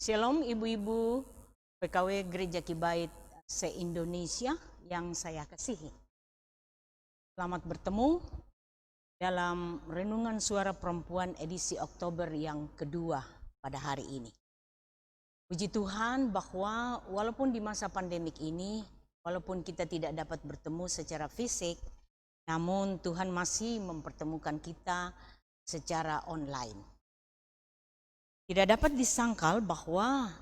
Shalom ibu-ibu PKW Gereja Kibait se-Indonesia yang saya kasihi. Selamat bertemu dalam Renungan Suara Perempuan edisi Oktober yang kedua pada hari ini. Puji Tuhan bahwa walaupun di masa pandemik ini, walaupun kita tidak dapat bertemu secara fisik, namun Tuhan masih mempertemukan kita secara online. Tidak dapat disangkal bahwa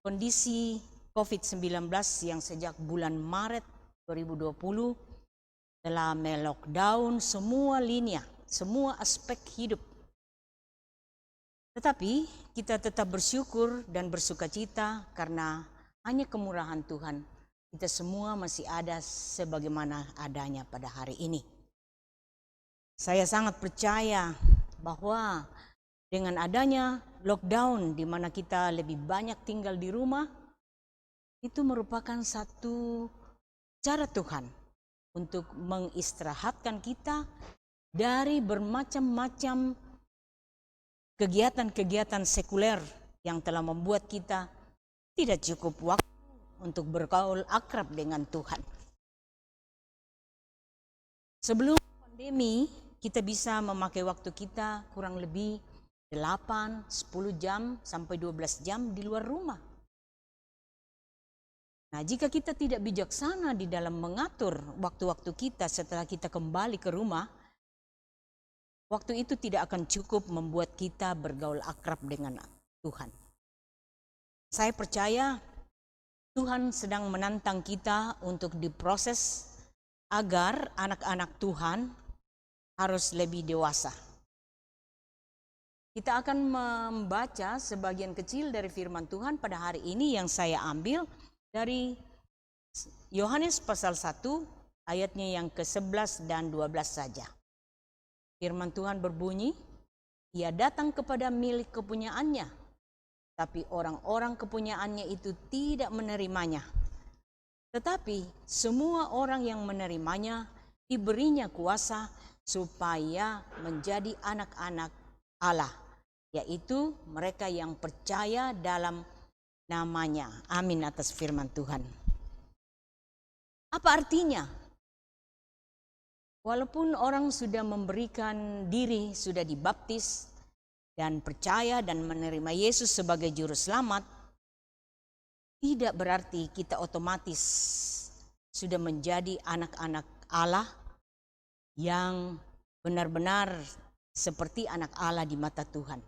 kondisi COVID-19 yang sejak bulan Maret 2020 telah melockdown semua linia, semua aspek hidup. Tetapi kita tetap bersyukur dan bersukacita karena hanya kemurahan Tuhan kita semua masih ada sebagaimana adanya pada hari ini. Saya sangat percaya bahwa dengan adanya lockdown di mana kita lebih banyak tinggal di rumah, itu merupakan satu cara Tuhan untuk mengistirahatkan kita dari bermacam-macam kegiatan-kegiatan sekuler yang telah membuat kita tidak cukup waktu untuk bergaul akrab dengan Tuhan. Sebelum pandemi, kita bisa memakai waktu kita kurang lebih 8, 10 jam sampai 12 jam di luar rumah. Nah, jika kita tidak bijaksana di dalam mengatur waktu-waktu kita setelah kita kembali ke rumah, waktu itu tidak akan cukup membuat kita bergaul akrab dengan Tuhan. Saya percaya Tuhan sedang menantang kita untuk diproses agar anak-anak Tuhan harus lebih dewasa. Kita akan membaca sebagian kecil dari firman Tuhan pada hari ini yang saya ambil dari Yohanes pasal 1 ayatnya yang ke-11 dan 12 saja. Firman Tuhan berbunyi, "Ia datang kepada milik kepunyaannya, tapi orang-orang kepunyaannya itu tidak menerimanya. Tetapi semua orang yang menerimanya diberinya kuasa supaya menjadi anak-anak Allah, yaitu mereka yang percaya dalam namanya." Amin atas firman Tuhan. Apa artinya? Walaupun orang sudah memberikan diri, sudah dibaptis dan percaya dan menerima Yesus sebagai juru selamat, tidak berarti kita otomatis sudah menjadi anak-anak Allah yang benar-benar seperti anak Allah di mata Tuhan.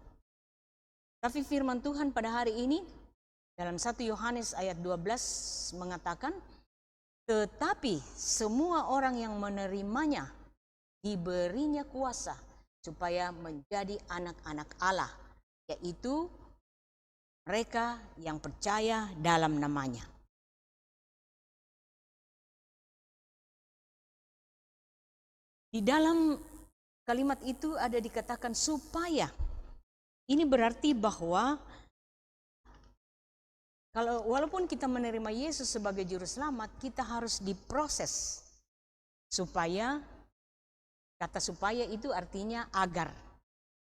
Tapi firman Tuhan pada hari ini dalam 1 Yohanes ayat 12 mengatakan, "Tetapi semua orang yang menerimanya diberinya kuasa supaya menjadi anak-anak Allah, yaitu mereka yang percaya dalam namanya." Di dalam kalimat itu ada dikatakan supaya. Ini berarti bahwa walaupun kita menerima Yesus sebagai juru selamat, kita harus diproses supaya, kata supaya itu artinya agar.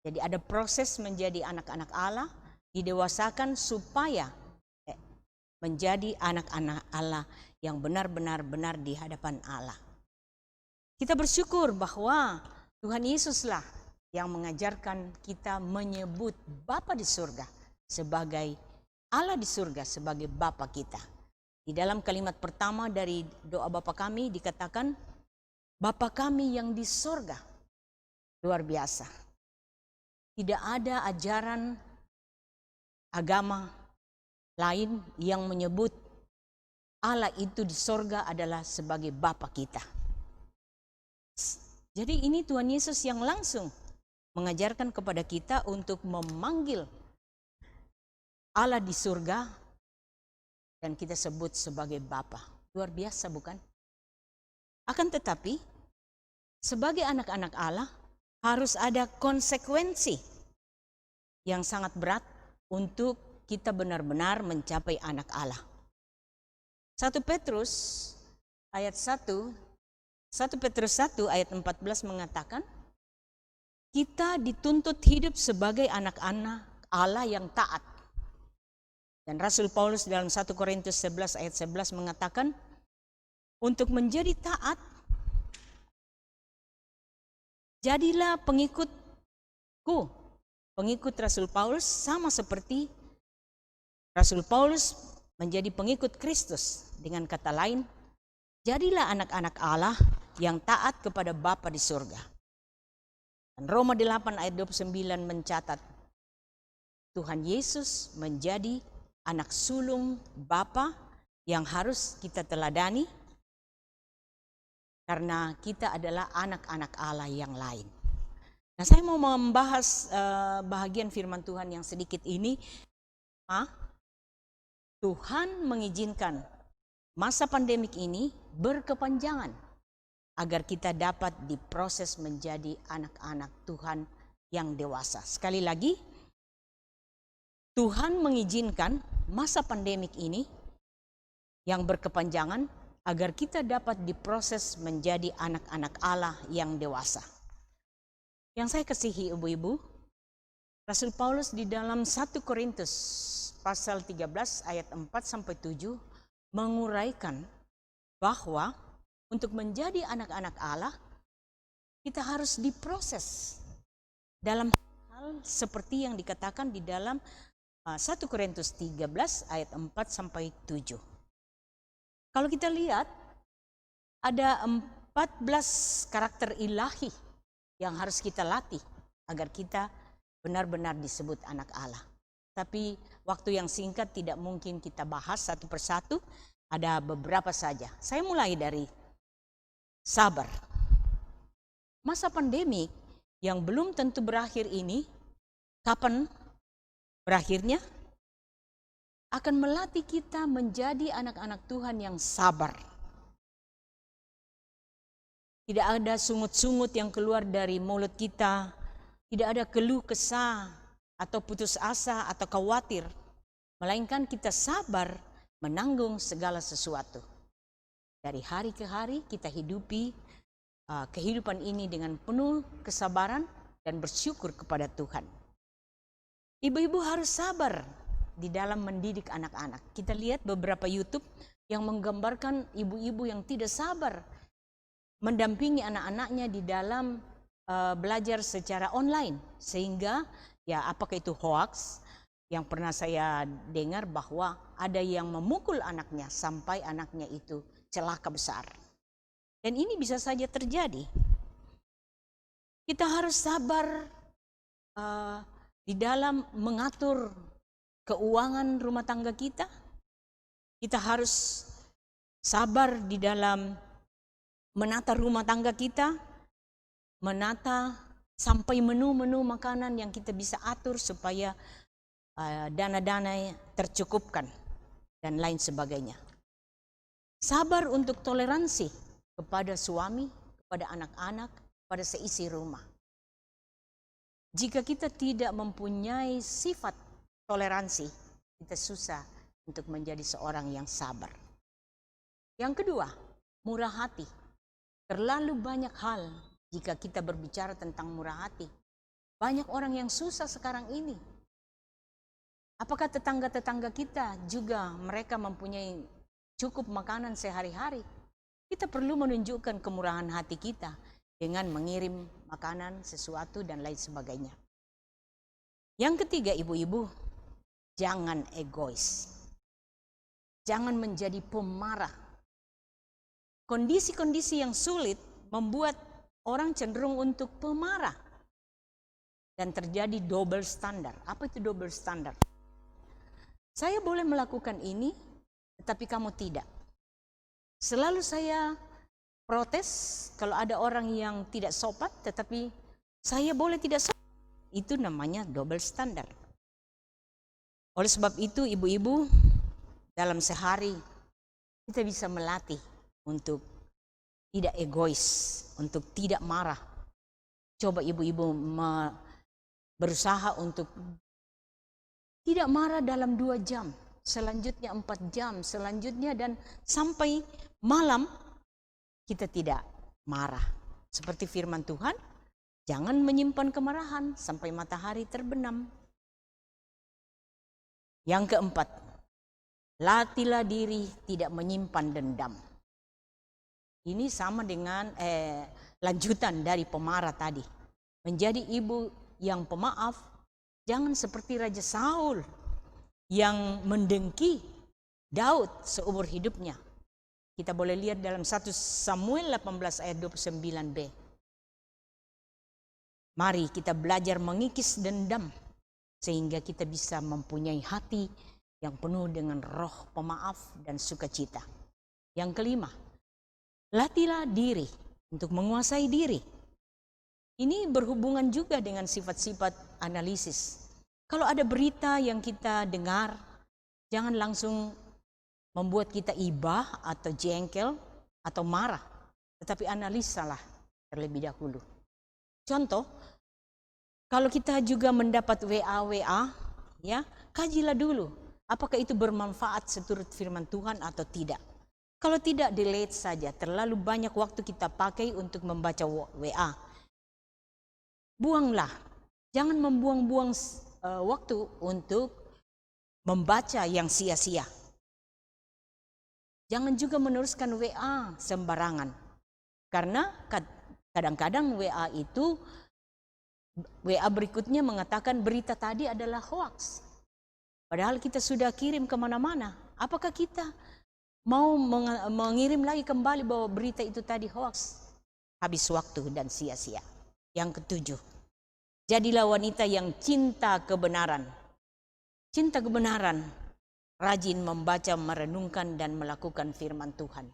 Jadi ada proses menjadi anak-anak Allah, didewasakan supaya menjadi anak-anak Allah yang benar-benar benar di hadapan Allah. Kita bersyukur bahwa Tuhan Yesuslah yang mengajarkan kita menyebut Bapa di surga sebagai Allah di surga sebagai Bapa kita. Di dalam kalimat pertama dari doa Bapa kami dikatakan, Bapa kami yang di surga. Luar biasa. Tidak ada ajaran agama lain yang menyebut Allah itu di surga adalah sebagai Bapa kita. Jadi ini Tuhan Yesus yang langsung mengajarkan kepada kita untuk memanggil Allah di surga dan kita sebut sebagai Bapa. Luar biasa bukan? Akan tetapi sebagai anak-anak Allah harus ada konsekuensi yang sangat berat untuk kita benar-benar mencapai anak Allah. 1 Petrus ayat 1 ayat 14 mengatakan, kita dituntut hidup sebagai anak-anak Allah yang taat. Dan Rasul Paulus dalam 1 Korintus 11 ayat 11 mengatakan, untuk menjadi taat, jadilah pengikutku. Pengikut Rasul Paulus sama seperti Rasul Paulus menjadi pengikut Kristus. Dengan kata lain, jadilah anak-anak Allah yang taat kepada Bapa di surga. Dan Roma 8 ayat 29 mencatat, Tuhan Yesus menjadi anak sulung Bapa yang harus kita teladani karena kita adalah anak-anak Allah yang lain. Nah, saya mau membahas bahagian firman Tuhan yang sedikit ini. Tuhan mengizinkan masa pandemik ini berkepanjangan agar kita dapat diproses menjadi anak-anak Tuhan yang dewasa. Sekali lagi, Tuhan mengizinkan masa pandemik ini yang berkepanjangan agar kita dapat diproses menjadi anak-anak Allah yang dewasa. Yang saya kasihi ibu-ibu, Rasul Paulus di dalam 1 Korintus pasal 13 ayat 4-7 menguraikan bahwa untuk menjadi anak-anak Allah kita harus diproses dalam hal seperti yang dikatakan di dalam 1 Korintus 13 ayat 4-7. Kalau kita lihat, ada 14 karakter ilahi yang harus kita latih agar kita benar-benar disebut anak Allah. Tapi waktu yang singkat tidak mungkin kita bahas satu persatu, ada beberapa saja. Saya mulai dari sabar. Masa pandemik yang belum tentu berakhir ini, kapan berakhirnya? Akan melatih kita menjadi anak-anak Tuhan yang sabar. Tidak ada sungut-sungut yang keluar dari mulut kita. Tidak ada keluh kesah atau putus asa atau khawatir. Melainkan kita sabar menanggung segala sesuatu. Dari hari ke hari kita hidupi kehidupan ini dengan penuh kesabaran dan bersyukur kepada Tuhan. Ibu-ibu harus sabar di dalam mendidik anak-anak. Kita lihat beberapa YouTube yang menggambarkan ibu-ibu yang tidak sabar mendampingi anak-anaknya di dalam belajar secara online. Sehingga ya apakah itu hoax yang pernah saya dengar bahwa ada yang memukul anaknya sampai anaknya itu celaka besar. Dan ini bisa saja terjadi. Kita harus sabar di dalam mengatur keuangan rumah tangga kita. Kita harus sabar di dalam menata rumah tangga kita, menata sampai menu-menu makanan yang kita bisa atur supaya dana-dana tercukupkan dan lain sebagainya. Sabar untuk toleransi kepada suami, kepada anak-anak, kepada seisi rumah. Jika kita tidak mempunyai sifat toleransi, kita susah untuk menjadi seorang yang sabar. Yang kedua, murah hati. Terlalu banyak hal jika kita berbicara tentang murah hati. Banyak orang yang susah sekarang ini. Apakah tetangga-tetangga kita juga mereka mempunyai cukup makanan sehari-hari? Kita perlu menunjukkan kemurahan hati kita dengan mengirim makanan, sesuatu, dan lain sebagainya. Yang ketiga, ibu-ibu, jangan egois. Jangan menjadi pemarah. Kondisi-kondisi yang sulit membuat orang cenderung untuk pemarah. Dan terjadi double standar. Apa itu double standar? Saya boleh melakukan ini, tetapi kamu tidak. Selalu saya protes kalau ada orang yang tidak sopan, tetapi saya boleh tidak sopan. Itu namanya double standar. Oleh sebab itu, ibu-ibu, dalam sehari kita bisa melatih untuk tidak egois, untuk tidak marah. Coba ibu-ibu berusaha untuk tidak marah dalam 2 jam, selanjutnya 4 jam, selanjutnya dan sampai malam kita tidak marah. Seperti firman Tuhan, jangan menyimpan kemarahan sampai matahari terbenam. Yang keempat, latihlah diri tidak menyimpan dendam. Ini sama dengan lanjutan dari pemarah tadi. Menjadi ibu yang pemaaf, jangan seperti Raja Saul yang mendengki Daud seumur hidupnya. Kita boleh lihat dalam 1 Samuel 18 ayat 29b. Mari kita belajar mengikis dendam sehingga kita bisa mempunyai hati yang penuh dengan roh pemaaf dan sukacita. Yang kelima, latihlah diri untuk menguasai diri. Ini berhubungan juga dengan sifat-sifat analisis. Kalau ada berita yang kita dengar, jangan langsung membuat kita ibah atau jengkel atau marah, tetapi analisalah terlebih dahulu. Contoh, kalau kita juga mendapat WA, ya, kajilah dulu apakah itu bermanfaat seturut firman Tuhan atau tidak. Kalau tidak, delete saja. Terlalu banyak waktu kita pakai untuk membaca WA. Buanglah, jangan membuang-buang waktu untuk membaca yang sia-sia. Jangan juga meneruskan WA sembarangan. Karena kadang-kadang WA berikutnya mengatakan berita tadi adalah hoax. Padahal kita sudah kirim kemana-mana. Apakah kita mau mengirim lagi kembali bahwa berita itu tadi hoax? Habis waktu dan sia-sia. Yang ketujuh, jadilah wanita yang cinta kebenaran. Cinta kebenaran, rajin membaca, merenungkan, dan melakukan firman Tuhan.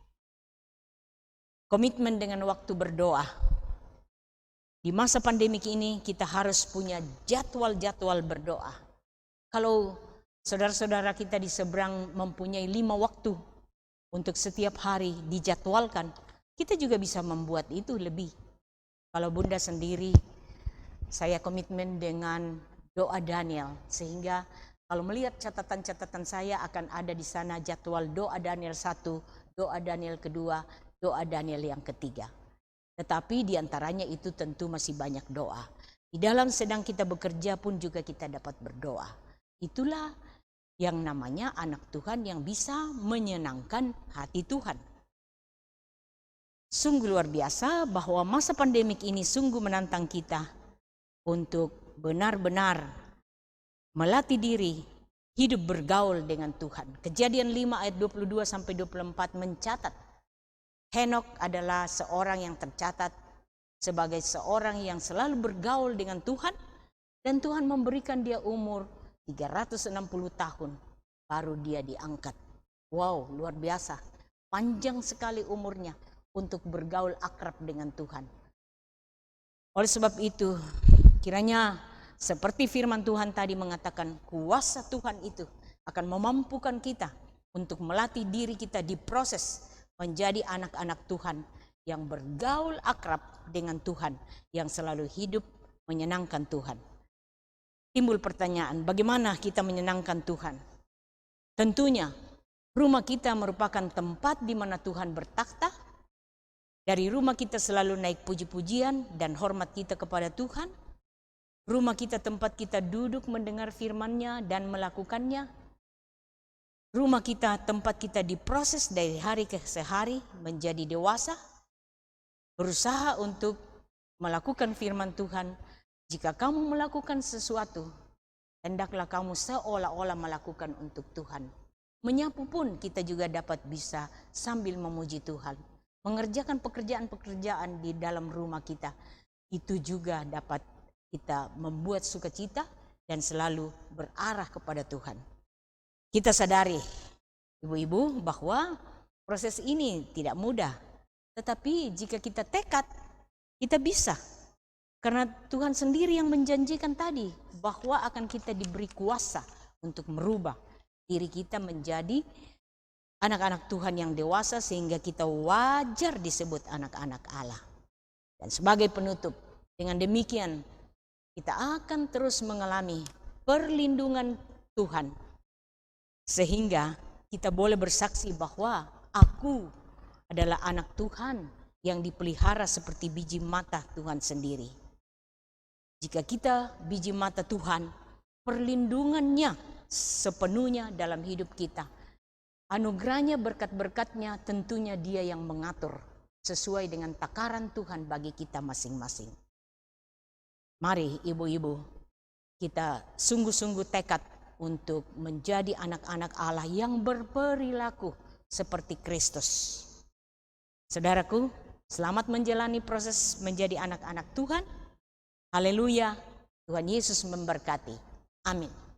Komitmen dengan waktu berdoa. Di masa pandemik ini kita harus punya jadwal-jadwal berdoa. Kalau saudara-saudara kita di seberang mempunyai 5 waktu untuk setiap hari dijadwalkan, kita juga bisa membuat itu lebih. Kalau Bunda sendiri, saya komitmen dengan doa Daniel, sehingga kalau melihat catatan-catatan saya akan ada di sana jadwal doa Daniel 1, doa Daniel kedua, doa Daniel yang ketiga. Tetapi diantaranya itu tentu masih banyak doa. Di dalam sedang kita bekerja pun juga kita dapat berdoa. Itulah yang namanya anak Tuhan yang bisa menyenangkan hati Tuhan. Sungguh luar biasa bahwa masa pandemik ini sungguh menantang kita untuk benar-benar melatih diri hidup bergaul dengan Tuhan. Kejadian 5 ayat 22 sampai 24 mencatat Henok adalah seorang yang tercatat sebagai seorang yang selalu bergaul dengan Tuhan, dan Tuhan memberikan dia umur 360 tahun baru dia diangkat. Wow, luar biasa. Panjang sekali umurnya untuk bergaul akrab dengan Tuhan. Oleh sebab itu, kiranya seperti firman Tuhan tadi mengatakan, kuasa Tuhan itu akan memampukan kita untuk melatih diri kita diproses menjadi anak-anak Tuhan yang bergaul akrab dengan Tuhan, yang selalu hidup menyenangkan Tuhan. Timbul pertanyaan, bagaimana kita menyenangkan Tuhan? Tentunya rumah kita merupakan tempat di mana Tuhan bertakhta. Dari rumah kita selalu naik puji-pujian dan hormat kita kepada Tuhan. Rumah kita tempat kita duduk mendengar firman-Nya dan melakukannya. Rumah kita tempat kita diproses dari hari ke hari menjadi dewasa. Berusaha untuk melakukan firman Tuhan. Jika kamu melakukan sesuatu, hendaklah kamu seolah-olah melakukan untuk Tuhan. Menyapu pun kita juga dapat bisa sambil memuji Tuhan. Mengerjakan pekerjaan-pekerjaan di dalam rumah kita, itu juga dapat kita membuat sukacita dan selalu berarah kepada Tuhan. Kita sadari, ibu-ibu, bahwa proses ini tidak mudah. Tetapi jika kita tekad, kita bisa. Karena Tuhan sendiri yang menjanjikan tadi bahwa akan kita diberi kuasa untuk merubah diri kita menjadi anak-anak Tuhan yang dewasa, sehingga kita wajar disebut anak-anak Allah. Dan sebagai penutup, dengan demikian kita akan terus mengalami perlindungan Tuhan, sehingga kita boleh bersaksi bahwa aku adalah anak Tuhan yang dipelihara seperti biji mata Tuhan sendiri. Jika kita biji mata Tuhan, perlindungannya sepenuhnya dalam hidup kita. anugerahnya, berkat-berkatnya tentunya Dia yang mengatur sesuai dengan takaran Tuhan bagi kita masing-masing. Mari ibu-ibu, kita sungguh-sungguh tekad untuk menjadi anak-anak Allah yang berperilaku seperti Kristus. Saudaraku, selamat menjalani proses menjadi anak-anak Tuhan. Haleluya, Tuhan Yesus memberkati. Amin.